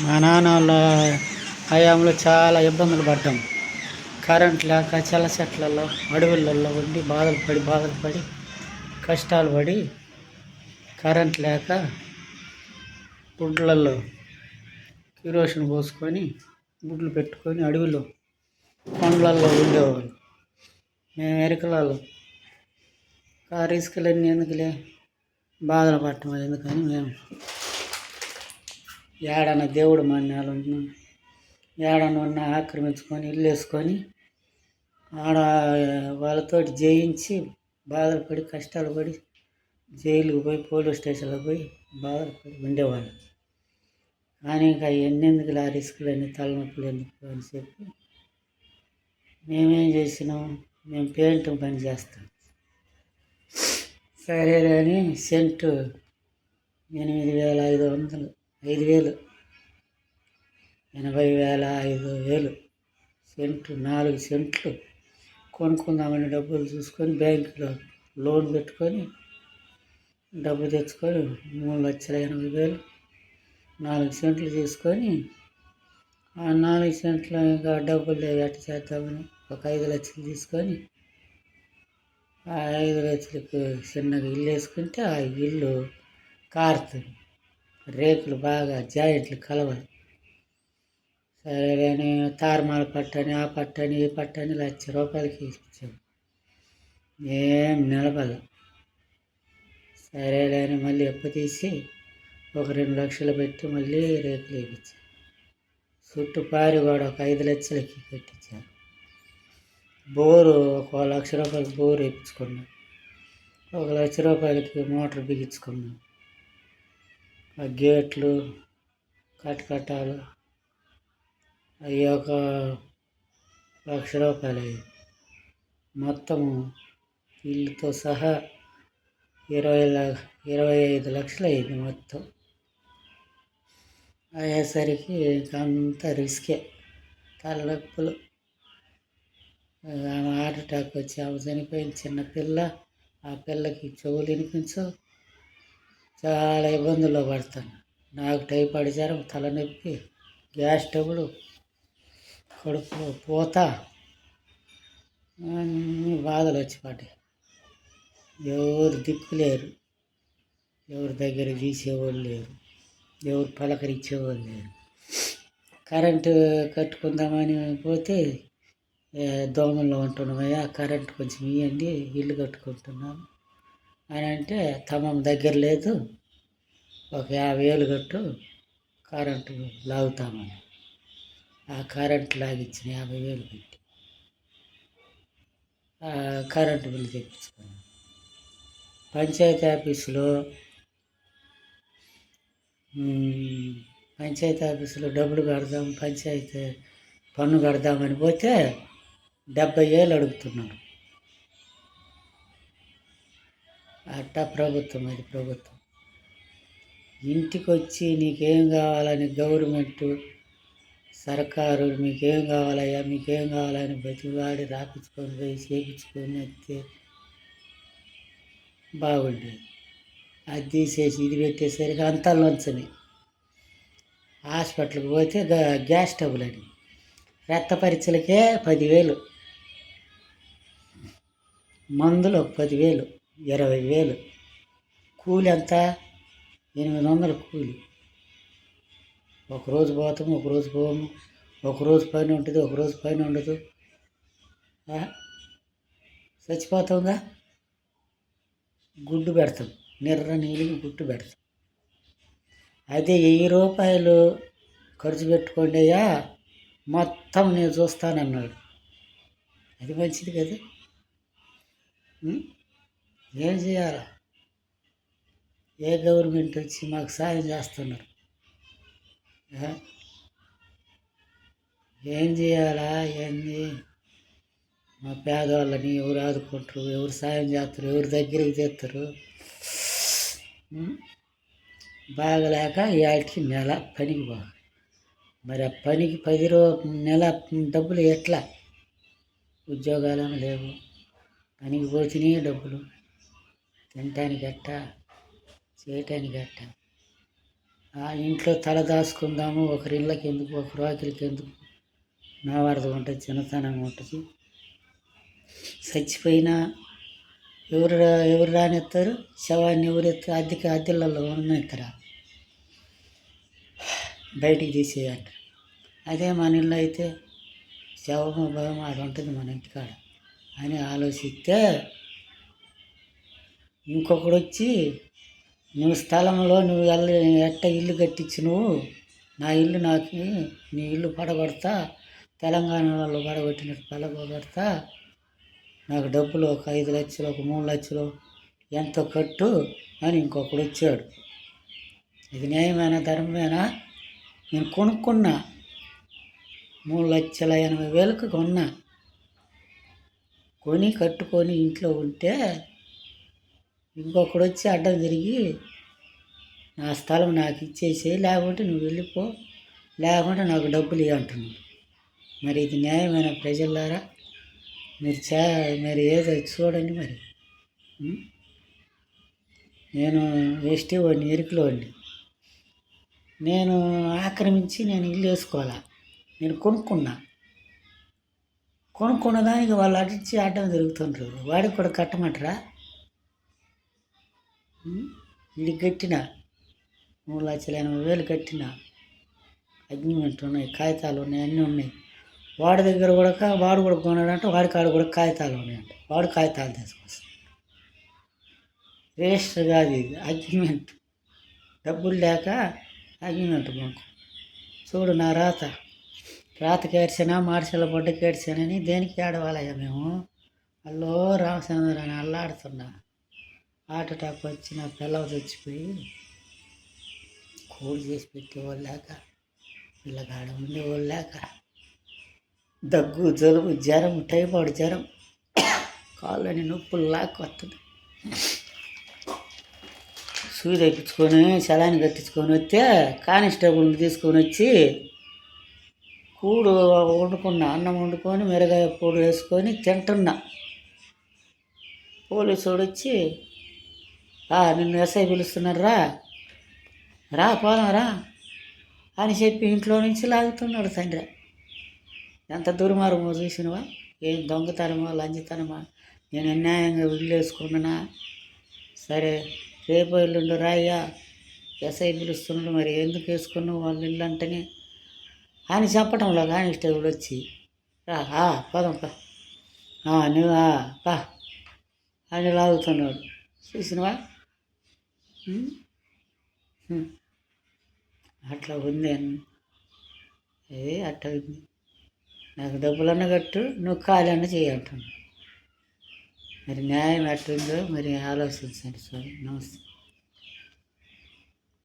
మా నాన్న వాళ్ళ హయాంలో చాలా ఇబ్బందులు పడ్డాం. కరెంట్ లేక చల్ల చెట్లలో అడవులలో ఉండి బాధలు పడి కష్టాలు పడి కరెంట్ లేక గుడ్లలో కిరోసిన్ పోసుకొని గుడ్లు పెట్టుకొని అడవిలో కొండలలో ఉండేవాళ్ళు. మేము ఎరుకలలో ఆ రిస్కులన్నీ ఎందుకులే, బాధలు పడటం ఎందుకని మేము ఏడన్నా దేవుడు మన్యాలు ఏడన్నా ఉన్న ఆక్రమించుకొని ఇల్లు వేసుకొని ఆడ వాళ్ళతోటి జయించి బాధలు పడి కష్టాలు పడి జైలుకు పోయి పోలీస్ స్టేషన్లో పోయి బాధలు పడి ఉండేవాళ్ళు. కానీ ఇంకా ఎన్నెందుకు ఆ రిస్కులన్నీ తలనొప్పులు ఎందుకు అని చెప్పి మేమేం చేసినాం, మేము పెయింటింగ్ పని చేస్తాం. సరే అని సెంటు 8,500 5,000 80,000 సెంటు 4 సెంట్లు కొనుక్కుందామని డబ్బులు చూసుకొని బ్యాంకులో లోన్ పెట్టుకొని డబ్బు తెచ్చుకొని 3,80,000 4 సెంట్లు తీసుకొని ఆ 4 సెంట్లు ఇంకా డబ్బులు ఎట్ట చేద్దామని ఒక 5 లక్షలు తీసుకొని ఆ 5 లక్షలకు చిన్నగా ఇల్లు వేసుకుంటే ఆ ఇల్లు కారుతుంది, రేకులు బాగా జాయింట్లు కలవాలి. సరే కానీ తారుమాల పట్టని ఆ పట్టని ఈ పట్టని ₹1,00,000 ఇచ్చాము, ఏం నిలబడ. సరే కానీ మళ్ళీ అప్పు తీసి ఒక 2 లక్షలు పెట్టి మళ్ళీ రేకులు వేయించాం. చుట్టూ పారి కూడా ఒక 5 లక్షలకి కట్టించారు. బోరు ఒక ₹1,00,000 బోరు వేయించుకున్నాం, ₹1,00,000 మోటార్ బిగించుకున్నాం. ఆ గేట్లు కటకటాలు అవి ఒక ₹1,00,000 అయ్యాయి. మొత్తము ఇల్లుతో సహా 25 లక్షలు అయింది మొత్తం. అయ్యేసరికి అంతా రిస్కే, తలనొప్పులు. ఆమె హార్ట్ అటాక్ వచ్చి ఆమె చనిపోయిన చిన్నపిల్ల, ఆ పిల్లకి చెవులు వినిపించవు, చాలా ఇబ్బందుల్లో పడతాను. నాకు టైఫాయిడ్ జ్వరం, తలనొప్పి, గ్యాస్ ట్రబుల్, కడుపులో పూత, అన్ని బాధలు వచ్చి పడ్డాయి. ఎవరు దిక్కు లేరు, ఎవరి దగ్గర తీసేవాళ్ళు లేరు, ఎవరు పలకరించేవాళ్ళు లేరు. కరెంటు కట్టుకుందామని పోతే దోమల్లో ఉంటున్నామయ్యా, కరెంటు కొంచెం ఇవ్వండి, ఇల్లు కట్టుకుంటున్నాము అని అంటే తమ దగ్గర లేదు, ఒక 50,000 కట్టు కరెంటు లాగుతామని ఆ కరెంటు లాగిచ్చిన 50,000 పెట్టి కరెంటు బిల్లు తెప్పించుకున్నాం. పంచాయతీ ఆఫీసులో డబ్బులు కడదాం, పంచాయతీ పన్ను కడదామని పోతే 70,000 అడుగుతున్నారు. అట్టా ప్రభుత్వం, అది ప్రభుత్వం. ఇంటికి వచ్చి నీకేం కావాలని గవర్నమెంట్ సర్కారు మీకేం కావాలయ్యా మీకేం కావాలని బతివాడి రాపించుకొని పోయి చేపించుకొని వస్తే బాగుండేది. అది తీసేసి ఇది పెట్టేసరికి అంతా లంచమే. హాస్పిటల్కి పోతే గ్యాస్ ట్రబుల్ అని, రక్త పరీక్షలకే 10,000, మందులు ఒక 10,000, 20,000, కూలి అంతా 800 కూలి. ఒకరోజు పోతాము, ఒకరోజు పోము, ఒకరోజు పని ఉంటుంది, ఒకరోజు పని ఉండదు, చచ్చిపోతాంగా. గుడ్డు పెడతాం, నీళ్ళకి గుడ్డు పెడతాం. అదే ₹1,000 ఖర్చు పెట్టుకోండి అయ్యా, మొత్తం నేను చూస్తానన్నాడు. అది మంచిది కదా. ఏం చేయాలా? ఏ గవర్నమెంట్ వచ్చి మాకు సాయం చేస్తున్నారు? ఏం చేయాలా? ఏంది మా పేదవాళ్ళని ఎవరు ఆదుకుంటారు, ఎవరు సాయం చేస్తారు, ఎవరి దగ్గరికి తెస్తారు? బాగలేక వాటికి నెల పనికి బాగా, మరి ఆ పనికి 10 నెల డబ్బులు ఎట్లా? ఉద్యోగాలు లేవు, పనికి పోతేనే డబ్బులు, తినటానికి ఎట్టా, చేయటానికి ఎట్టా? ఆ ఇంట్లో తల దాచుకుందాము, ఒకరి ఇళ్ళకి ఎందుకు, ఒకరి వాకిలికి ఎందుకు, నా వరద ఉంటుంది, చిన్నతనంగా ఉంటుంది. చచ్చిపోయినా ఎవరు ఎవరు రానిస్తారు, శవాన్ని ఎవరెత్తారు, అద్దెలలో ఉన్నెత్తరా, బయటికి తీసేయాలి. అదే మన ఇల్లు అయితే శవము భయం ఆడ ఉంటుంది మన ఇంటికాడ అని ఆలోచిస్తే, ఇంకొకడు వచ్చి నువ్వు స్థలంలో నువ్వు ఎట్ట ఇల్లు కట్టించి నువ్వు నా ఇల్లు నాకు, నీ ఇల్లు పడగొడతా, తెలంగాణ వాళ్ళు పడగొట్టినట్టు పడగొడతా, నాకు డబ్బులు ఒక 5 లక్షలు, ఒక 3 లక్షలు ఎంతో కట్టు అని ఇంకొకడు వచ్చాడు. ఇది న్యాయమైన ధర్మమేనా? నేను కొనుక్కున్నా, 3,80,000 కొన్నా. కొని కట్టుకొని ఇంట్లో ఉంటే ఇంకొకడు వచ్చి అడ్డం తిరిగి నా స్థలం నాకు ఇచ్చేసి, లేకుంటే నువ్వు వెళ్ళిపో, లేకుంటే నాకు డబ్బులు ఇవ్వ అంటున్నాడు. మరి ఇది న్యాయమైన ప్రజలారా? మీరు ఏదో చూడండి మరి. నేను ఎస్టీ వాడిని, ఎరుకులో వాడిని. నేను ఆక్రమించి నేను ఇల్లు వేసుకోవాలా, నేను కొనుక్కున్న దానికి వాళ్ళు అడిచి అడ్డం తిరుగుతుంటారు. వాడికి కూడా కట్టమంటారా? ఇది కట్టిన 3,80,000 కట్టిన, అగ్రిమెంట్ ఉన్నాయి, కాగితాలు ఉన్నాయి, అన్నీ ఉన్నాయి. వాడి దగ్గర కూడా వాడు కూడా కొన్నాడంటే వాడి కాడ కూడా కాగితాలు ఉన్నాయంట. వాడు కాగితాలు తీసుకొస్తాడు. రిజిస్టర్ కాదు ఇది, అగ్రిమెంట్. డబ్బులు లేక అగ్రిమెంట్ కొనుక్కో. చూడు నా రాతకి ఏడ్చానా, మార్షల బొడ్డకి ఏడ్చానని దేనికి ఏడవాలయ్యా మేము? అల్లో రామచంద్రని అల్లాడుతున్నా, హార్ట్ అటాక్ వచ్చి నా పిల్లలు చచ్చిపోయి కూడి చేసి పెట్టేవాళ్ళు లేక, పిల్లగాడ ఉండేవాళ్ళు లేక, దగ్గు, జలుబు, జ్వరం, టైఫాయిడ్ జ్వరం, కాళ్ళని నొప్పులు లాక్కొస్తుంది. సూది తెప్పించుకొని చలాని కట్టించుకొని వస్తే కానిస్టేబుల్ని తీసుకొని వచ్చి కూడు వండుకున్నా, అన్నం వండుకొని మిరగాయ పొడి వేసుకొని తింటున్నా. పోలీసుడు వచ్చి నిన్ను ఎస్ఐ పిలుస్తున్నారు, రా పోదాం రా అని చెప్పి ఇంట్లో నుంచి లాగుతున్నాడు తండ్రి. ఎంత దుర్మార్గమో చూసినవా? ఏం దొంగతనమో, లంచతనమా? నేను అన్యాయంగా ఇల్లు వేసుకున్నానా? సరే రేపు ఎల్లుండి రాయ్యా, ఎస్ఐ పిలుస్తున్నాడు, మరి ఎందుకు వేసుకున్నావు వాళ్ళు ఇల్లు అంటేనే అని చెప్పటంలో కానిస్టేబుల్ వచ్చి పదం నువ్వు పా అని లాగుతున్నాడు. చూసినవా? అట్లా ఉంది అట్లా ఉంది. నాకు డబ్బులన్నా కట్టు, నువ్వు ఖాళీ చేయంటున్నావు. మరి న్యాయం ఎట్లుందో మరి ఆలోచించండి స్వామి. నమస్తే.